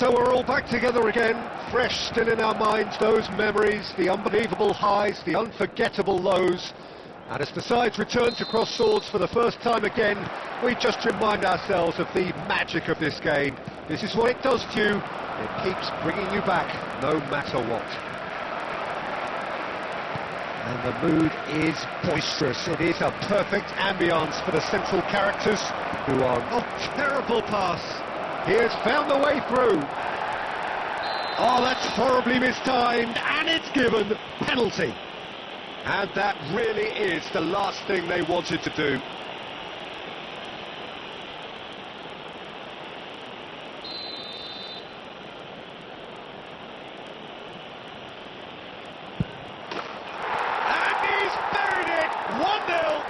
So we're all back together again, fresh still in our minds, those memories, the unbelievable highs, the unforgettable lows. And as the sides return to cross swords for the first time again, we just remind ourselves of the magic of this game. This is what it does to you. It keeps bringing you back, no matter what. And the mood is boisterous. It is a perfect ambience for the central characters who are... Oh, terrible pass. He has found the way through. Oh, that's horribly mistimed, and it's given penalty. And that really is the last thing they wanted to do. And he's buried it! 1-0.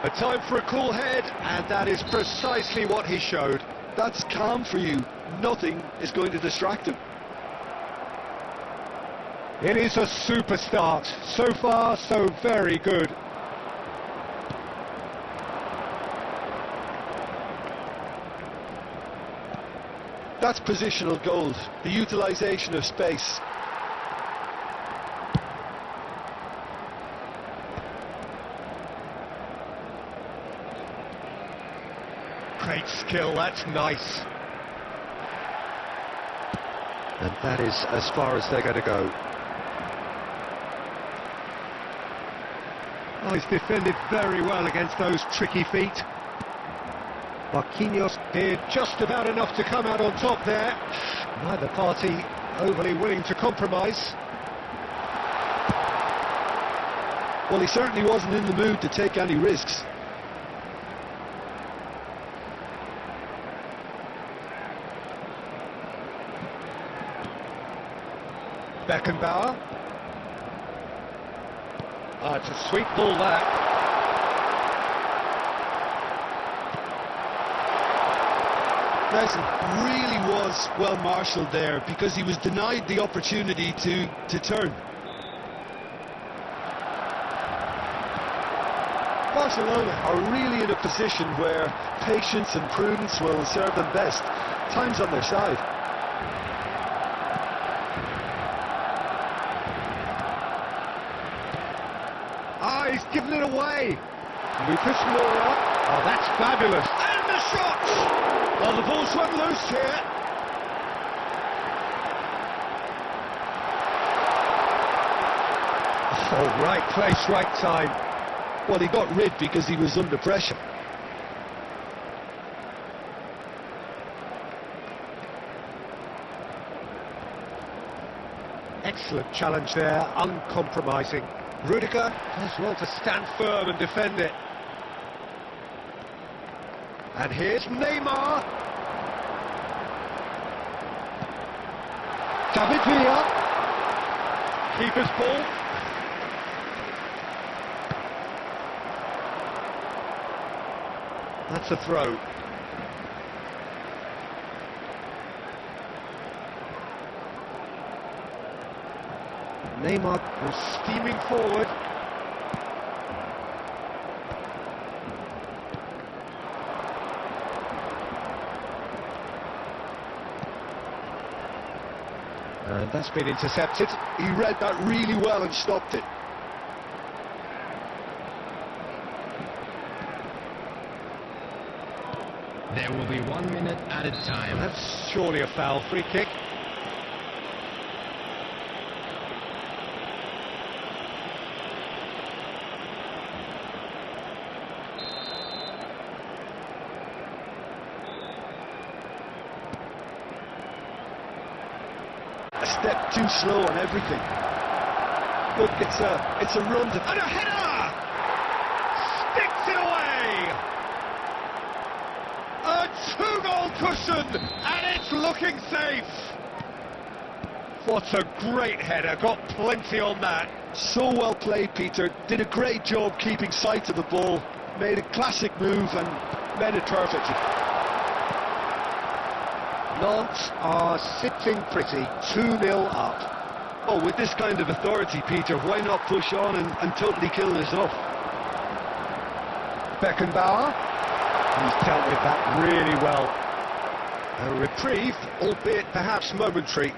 A time for a cool head, and that is precisely what he showed. That's calm for you. Nothing is going to distract him. It is a super start. So far, so very good. That's positional gold, the utilisation of space. Great skill, that's nice. And that is as far as they're going to go. Oh, he's defended very well against those tricky feet. Marquinhos did just about enough to come out on top there. Neither party overly willing to compromise. Well, he certainly wasn't in the mood to take any risks. Beckenbauer. Ah, it's a sweet ball that. Messi really was well marshalled there because he was denied the opportunity to turn. Barcelona are really in a position where patience and prudence will serve them best. Time's on their side. Ah, he's given it away. Lucas Moura. Oh, that's fabulous. And the shot! Well, the ball's went loose here. Oh, right place, right time. Well, he got rid because he was under pressure. Excellent challenge there, uncompromising. Rudiger as well to stand firm and defend it. And here's Neymar. David Villa. Keeper's ball. That's a throw. Neymar was steaming forward. And that's been intercepted. He read that really well and stopped it. There will be 1 minute added time. That's surely a foul. Free kick. A step too slow on everything. Look, it's a run to... And a header! Sticks it away! A two-goal cushion, and it's looking safe! What a great header, got plenty on that. So well played, Peter. Did a great job keeping sight of the ball. Made a classic move and made it perfectly. Nantes are sitting pretty, 2-0 up. Oh, with this kind of authority, Peter, why not push on and totally kill this off? Beckenbauer. He's dealt with that really well. A reprieve, albeit perhaps momentary.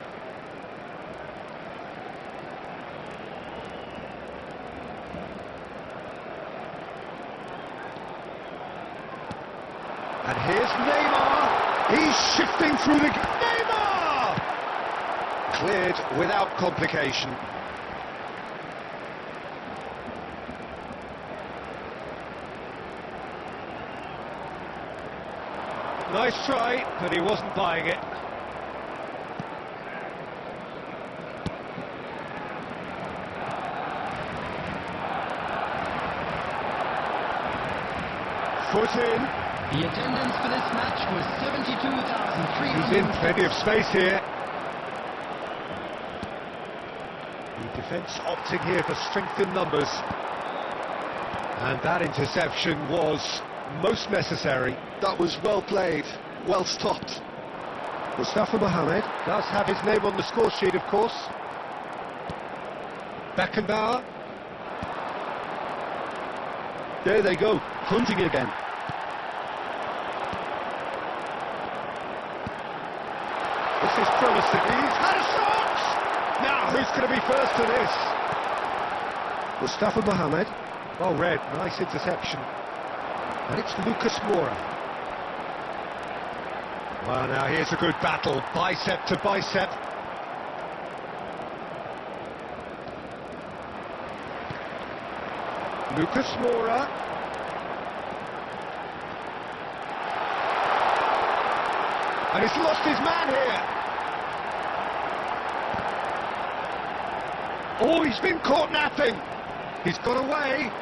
And here's Neymar. He's shifting through the... Neymar! Cleared without complication. Nice try, but he wasn't buying it. Foot in. The attendance for this match was 72,300. He's in plenty of space here. The defence opting here for strength in numbers. And that interception was most necessary. That was well played, well stopped. Mustafa Mohamed does have his name on the score sheet, of course. Beckham. There they go, hunting again. This is promising. He's had a shot! Now, who's going to be first to this? Mustafa Mohamed. Well read, nice interception. And it's Lucas Moura. Well, now here's a good battle, bicep to bicep. Lucas Moura. And he's lost his man here. Oh, he's been caught napping. He's got away.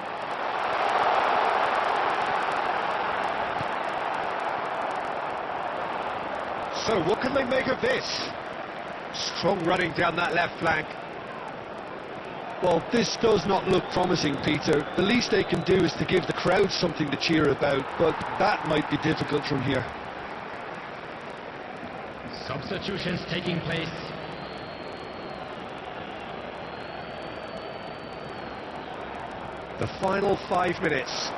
So what can they make of this? Strong running down that left flank. Well, this does not look promising, Peter. The least they can do is to give the crowd something to cheer about, but that might be difficult from here. Substitutions taking place. The final 5 minutes.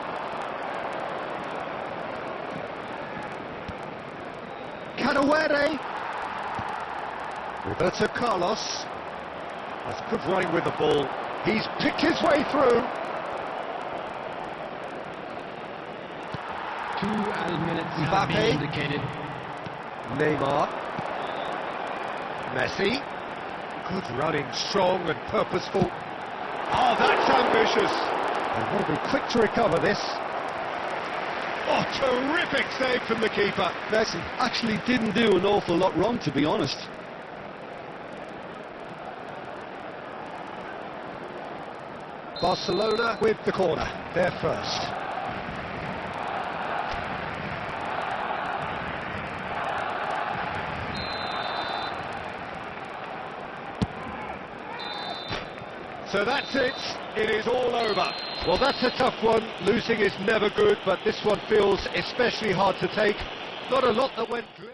Cadawere. Roberto Carlos. That's good running with the ball. He's picked his way through. 2 added minutes have been indicated. Neymar. Messi. Good running, strong and purposeful. Oh, that's ambitious. And will be quick to recover this. Oh, terrific save from the keeper. Messi actually didn't do an awful lot wrong, to be honest. Barcelona with the corner. They're first. So that's it. It is all over. Well, that's a tough one. Losing is never good, but this one feels especially hard to take. Not a lot that went through.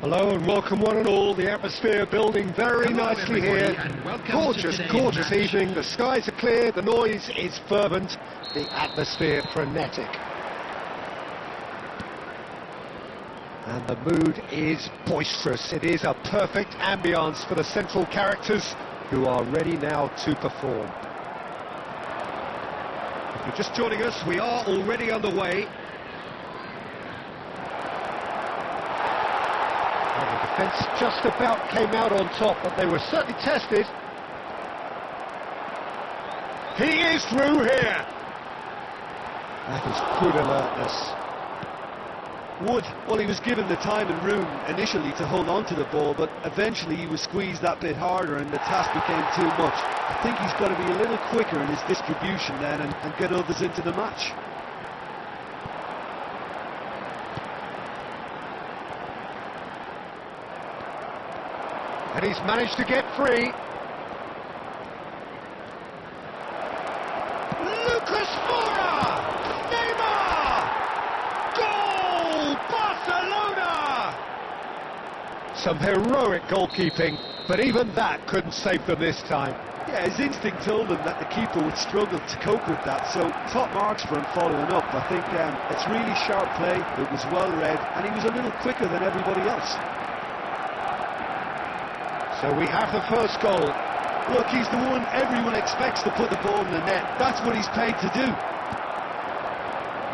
Hello and welcome one and all. The atmosphere building very nicely here. Gorgeous, gorgeous evening. The skies are clear, the noise is fervent, the atmosphere frenetic. And the mood is boisterous. It is a perfect ambience for the central characters who are ready now to perform. If you're just joining us, we are already underway. Defence just about came out on top, but they were certainly tested. He is through here. That is good alertness. Wood, well, he was given the time and room initially to hold on to the ball, but eventually he was squeezed that bit harder and the task became too much. I think he's got to be a little quicker in his distribution then and get others into the match. And he's managed to get free. Lucas Moura! Neymar! Goal! Barcelona! Some heroic goalkeeping, but even that couldn't save them this time. Yeah, his instinct told him that the keeper would struggle to cope with that, so top marks for him following up. I think it's really sharp play, it was well read, and he was a little quicker than everybody else. So we have the first goal. Look, he's the one everyone expects to put the ball in the net. That's what he's paid to do.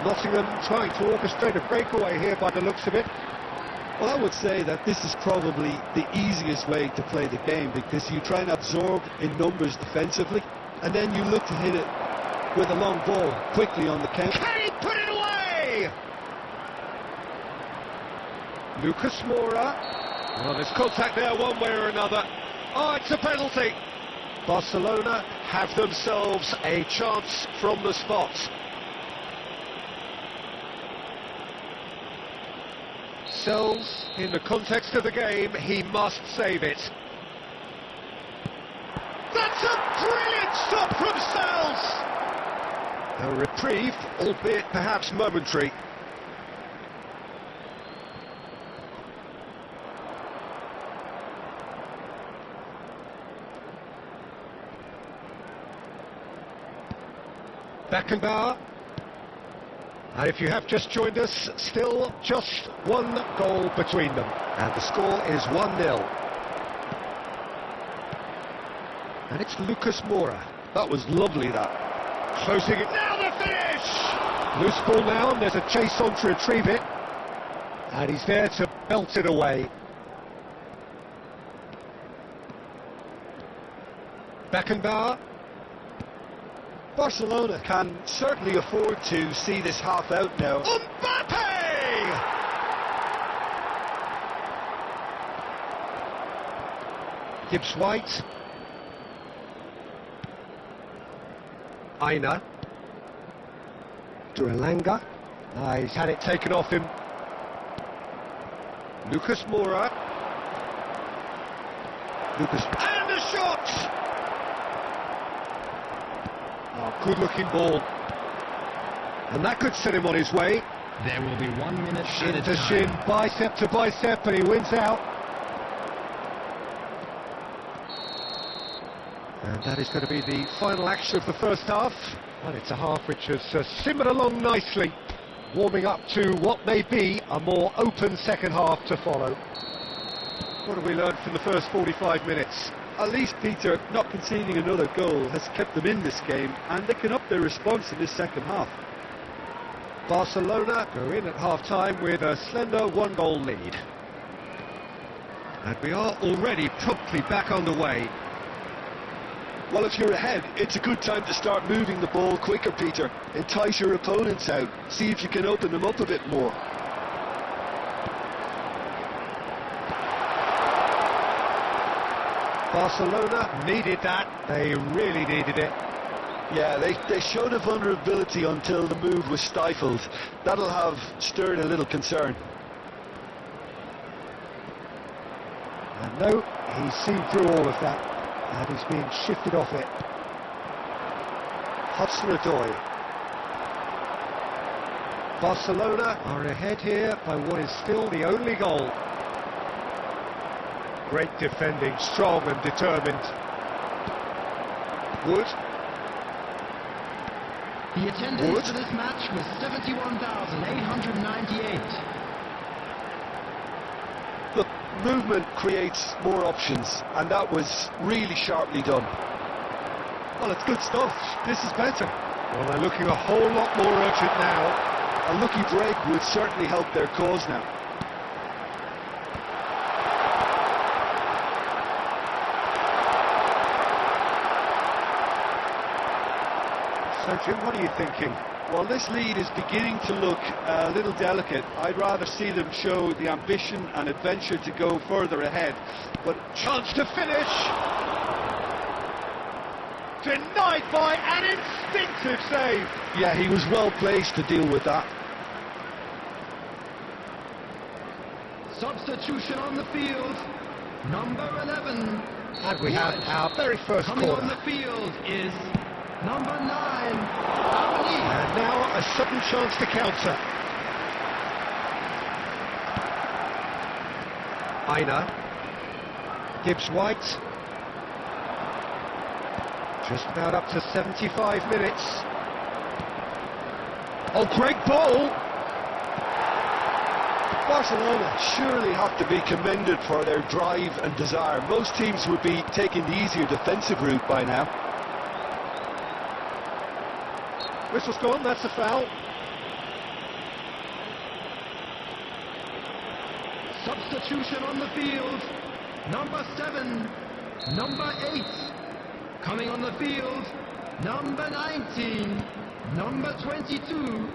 Nottingham trying to orchestrate a breakaway here by the looks of it. Well, I would say that this is probably the easiest way to play the game, because you try and absorb in numbers defensively, and then you look to hit it with a long ball quickly on the counter. Kane put it away! Lucas Moura. Well, there's contact there one way or another. Oh, it's a penalty. Barcelona have themselves a chance from the spot. Sells, in the context of the game, he must save it. That's a brilliant stop from Sells! A reprieve, albeit perhaps momentary. Beckenbauer. And if you have just joined us, still just one goal between them. And the score is 1-0. And it's Lucas Moura. That was lovely, that. Closing it. Now the finish! Loose ball now, and there's a chase on to retrieve it. And he's there to belt it away. Beckenbauer. Barcelona can certainly afford to see this half out now. Mbappe! Gibbs White. Aina. Duralanga. He's had it taken off him. Lucas Moura. And a shot! Oh, good-looking ball. And that could set him on his way. There will be 1 minute Shin to shin, bicep to bicep, and he wins out. And that is going to be the final action of the first half. And it's a half which has simmered along nicely, warming up to what may be a more open second half to follow. What have we learned from the first 45 minutes? At least, Peter, not conceding another goal has kept them in this game, and they can up their response in this second half. Barcelona go in at half-time with a slender one-goal lead. And we are already promptly back underway. Well, if you're ahead, it's a good time to start moving the ball quicker, Peter. Entice your opponents out. See if you can open them up a bit more. Barcelona needed that. They really needed it. Yeah, they showed a vulnerability until the move was stifled. That'll have stirred a little concern. And no, he's seen through all of that. And he's being shifted off it. Hudson-Odoi. Barcelona are ahead here by what is still the only goal. Great defending, strong and determined. Wood. The attendance for this match was 71,898. The movement creates more options, and that was really sharply done. Well, it's good stuff. This is better. Well, they're looking a whole lot more urgent now. A lucky break would certainly help their cause now. So, Jim, what are you thinking? Well, this lead is beginning to look a little delicate. I'd rather see them show the ambition and adventure to go further ahead. But chance to finish! Denied by an instinctive save! Yeah, he was well placed to deal with that. Substitution on the field. Number 11. And we have our very first Coming corner. on the field is number 9. Halaand. And now a sudden chance to counter. Aina. Gibbs White. Just about up to 75 minutes. Oh, great ball! Barcelona surely have to be commended for their drive and desire. Most teams would be taking the easier defensive route by now. Whistle's gone, that's a foul. Substitution on the field. Number 7. Number 8. Coming on the field. Number 19. Number 22.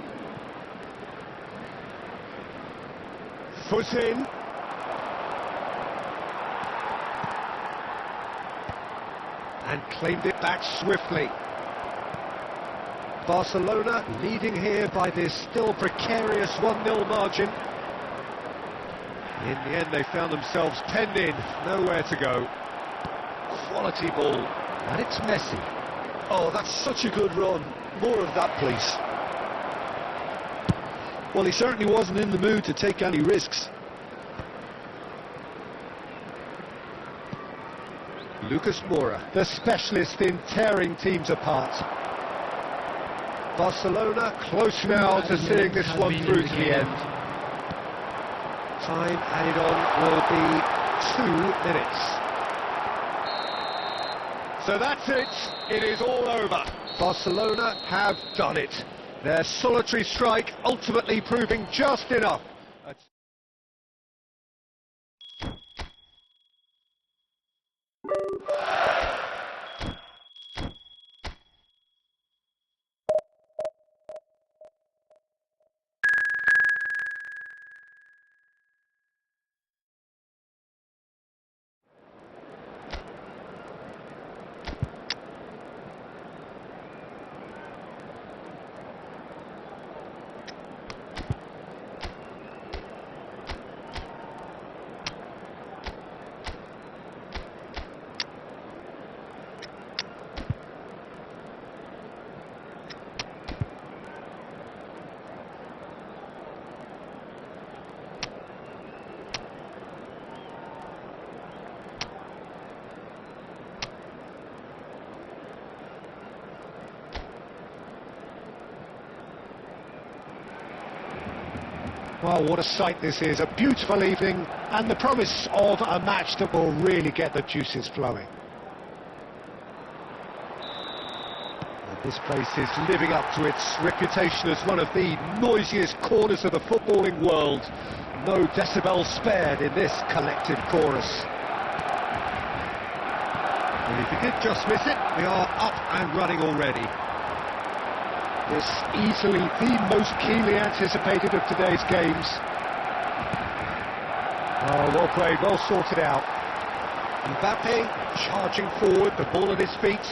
Foot in. And claimed it back swiftly. Barcelona leading here by this still precarious 1-0 margin. In the end they found themselves penned in, nowhere to go. Quality ball. And it's Messi. Oh, that's such a good run. More of that, please. Well, he certainly wasn't in the mood to take any risks. Lucas Moura, the specialist in tearing teams apart. Barcelona close now to seeing this one through to the end. Time added on will be 2 minutes. So that's it. It is all over. Barcelona have done it. Their solitary strike ultimately proving just enough. Well, what a sight this is, a beautiful evening and the promise of a match that will really get the juices flowing. And this place is living up to its reputation as one of the noisiest corners of the footballing world. No decibel spared in this collective chorus. And if you did just miss it, we are up and running already. This easily the most keenly anticipated of today's games. Oh, well played, well sorted out. Mbappe charging forward, the ball at his feet.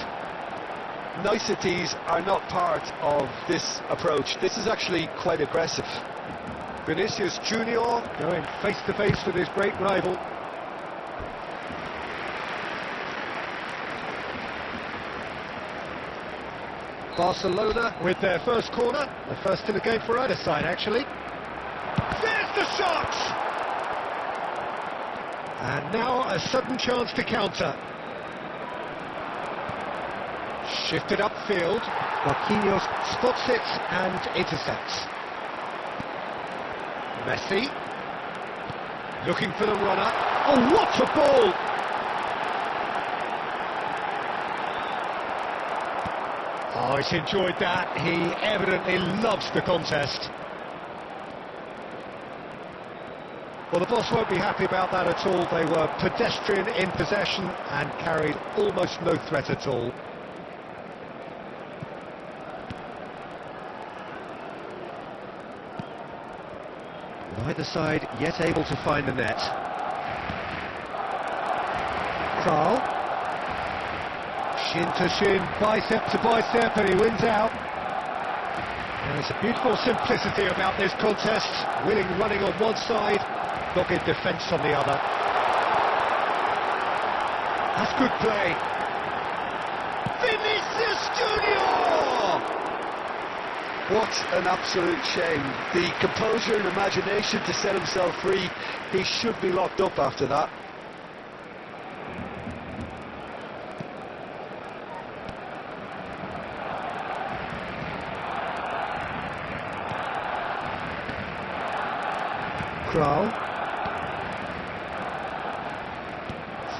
Niceties are not part of this approach. This is actually quite aggressive. Vinicius Junior going face to face with his great rival. Barcelona with their first corner, the first in the game for either side actually. There's the shot! And now a sudden chance to counter. Shifted upfield, Marquinhos spots it and intercepts. Messi, looking for the runner. Oh, what a ball! Oh, he's enjoyed that. He evidently loves the contest. Well, the boss won't be happy about that at all. They were pedestrian in possession and carried almost no threat at all. Neither side yet able to find the net. Carl. Shin to shin, bicep to bicep, and he wins out. There's a beautiful simplicity about this contest. Willing running on one side, dogged defence on the other. That's good play. Vinicius Junior! What an absolute shame. The composure and imagination to set himself free. He should be locked up after that. Kral.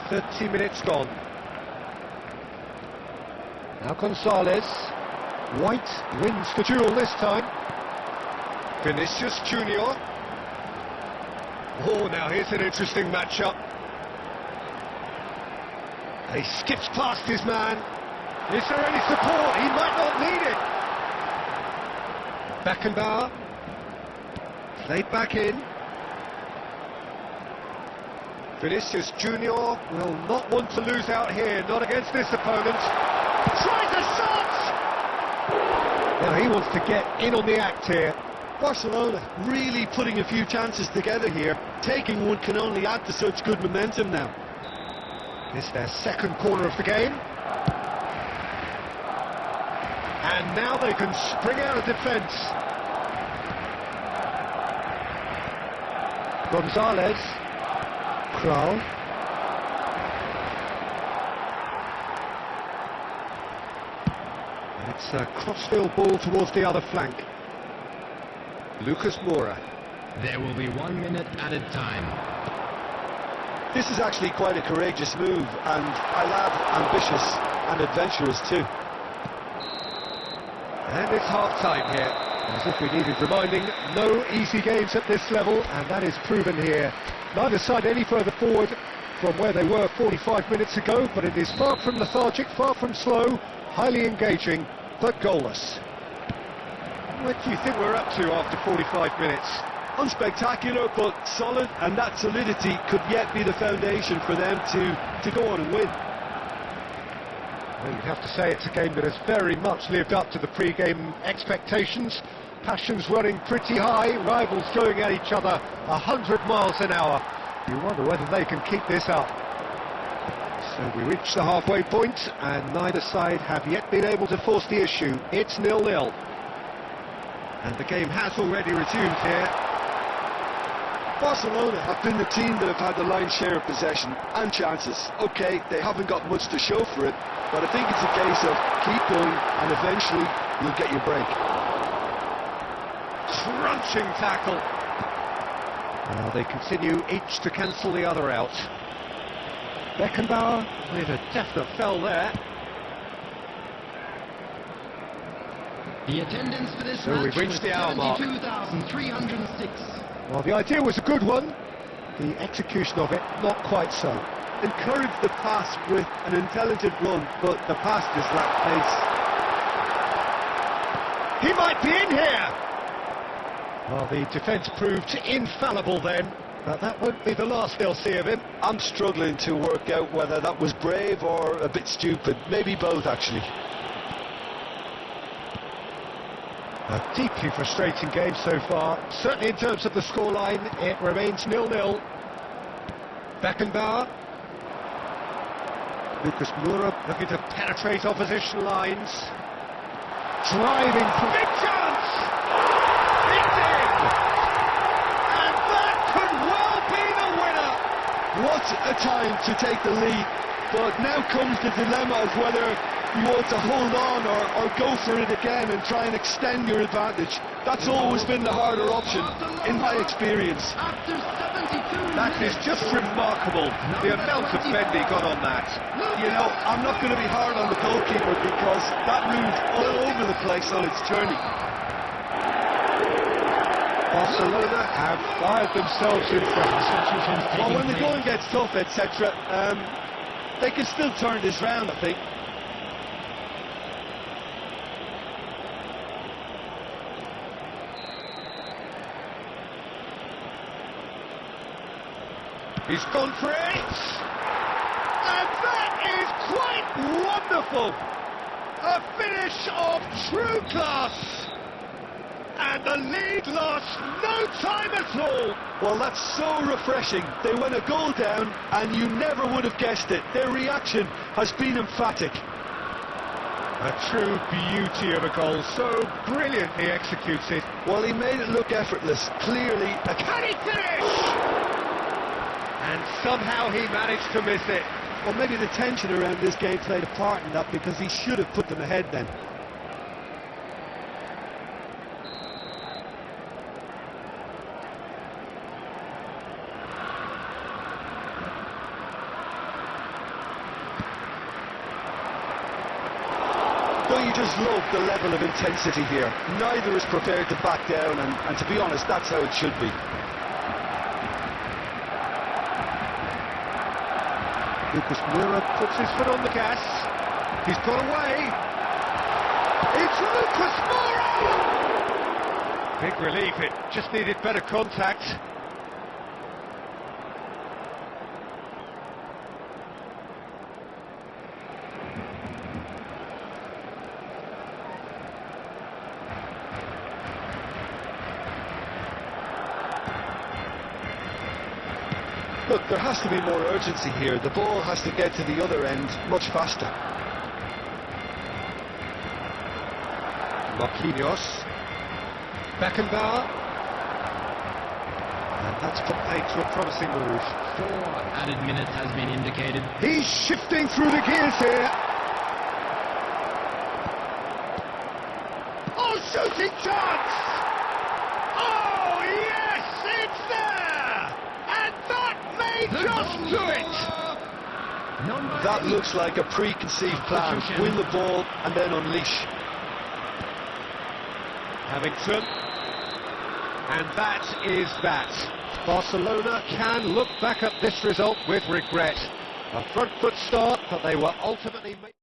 30 minutes gone. Now Gonzalez. White wins the duel this time. Vinicius Junior. Oh, now here's an interesting matchup. He skips past his man. Is there any support? He might not need it. Beckenbauer. Played back in. Vinicius Junior will not want to lose out here, not against this opponent. Tries a shot! Now he wants to get in on the act here. Barcelona really putting a few chances together here. Taking one can only add to such good momentum now. This is their second corner of the game. And now they can spring out of defence. Gonzalez. Kral. It's a crossfield ball towards the other flank. Lucas Moura. There will be 1 minute added time. This is actually quite a courageous move, and I love ambitious and adventurous too. And it's half-time here. As if we needed reminding, no easy games at this level, and that is proven here. Neither side any further forward from where they were 45 minutes ago, but it is far from lethargic, far from slow, highly engaging, but goalless. What do you think we're up to after 45 minutes? Unspectacular, but solid, and that solidity could yet be the foundation for them to go on and win. Well, you'd have to say it's a game that has very much lived up to the pre-game expectations. Passions running pretty high, rivals throwing at each other 100 miles an hour. You wonder whether they can keep this up. So we reach the halfway point, and neither side have yet been able to force the issue. It's 0-0. And the game has already resumed here. Barcelona have been the team that have had the lion's share of possession and chances. OK, they haven't got much to show for it, but I think it's a case of keep going and eventually you'll get your break. Crunching tackle. Well, they continue each to cancel the other out. Beckenbauer with a definite fell there. The attendance for this So match we've reached the hour mark. 72,306. Well, the idea was a good one. The execution of it, not quite so. Encourage the pass with an intelligent run, but the pass just lacked pace. He might be in here! Well, the defence proved infallible then, but that won't be the last they'll see of him. I'm struggling to work out whether that was brave or a bit stupid. Maybe both, actually. A deeply frustrating game so far. Certainly in terms of the scoreline, it remains 0-0. Beckenbauer. Lucas Moura looking to penetrate opposition lines. Driving for big chance! It's in! And that could well be the winner! What a time to take the lead. But now comes the dilemma of whether you want to hold on or go for it again and try and extend your advantage. That's always been the harder option, in my experience. After 72 That is just remarkable, the amount of bend he got on that. You know, I'm not going to be hard on the goalkeeper because that moved all over the place on its journey. Barcelona have fired themselves in front. Well, when the going gets tough, etc., they can still turn this round, I think. He's gone for it! And that is quite wonderful! A finish of true class! And the lead lost no time at all! Well, that's so refreshing. They went a goal down and you never would have guessed it. Their reaction has been emphatic. A true beauty of a goal, so brilliantly executed. Well, he made it look effortless. Clearly, Can he finish? And somehow he managed to miss it. well, maybe the tension around this game played a part in that, because he should have put them ahead then. Don't you just love the level of intensity here? Neither is prepared to back down, and to be honest, that's how it should be. Lucas Moura puts his foot on the gas. He's got away. It's Lucas Moura! Big relief, it just needed better contact. Look, there has to be more urgency here. The ball has to get to the other end much faster. Marquinhos. Beckenbauer. And that's put paid to a promising move. 4 added minutes has been indicated. He's shifting through the gears here. Oh, shooting chance! Oh, yes, it's there! And that may just do it! That looks like a preconceived plan. Win the ball and then unleash. Hamilton. And that is that. Barcelona can look back at this result with regret. A front foot start, but they were ultimately made.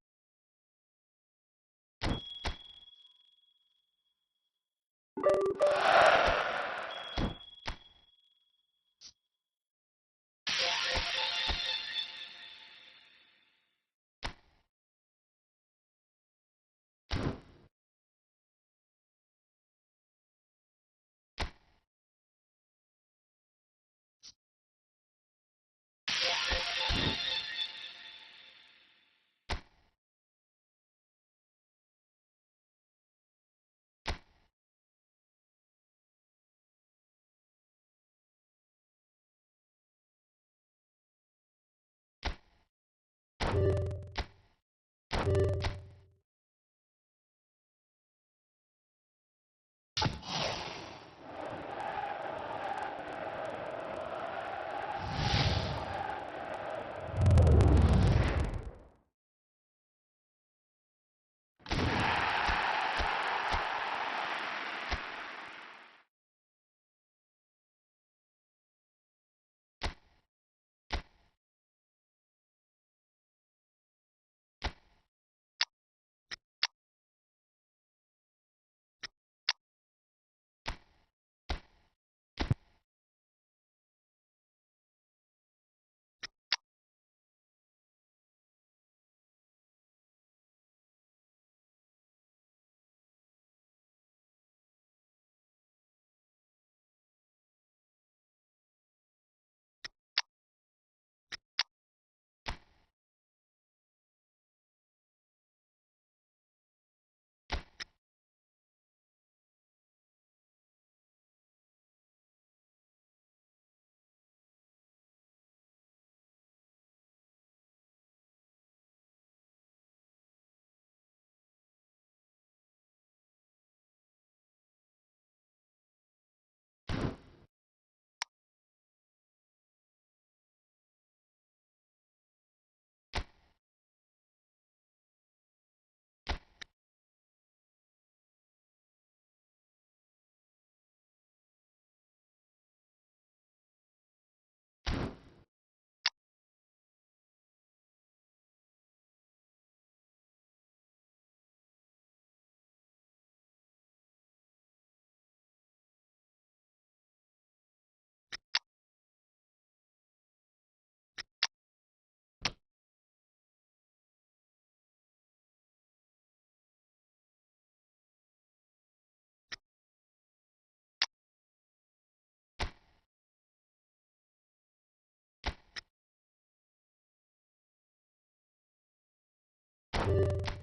You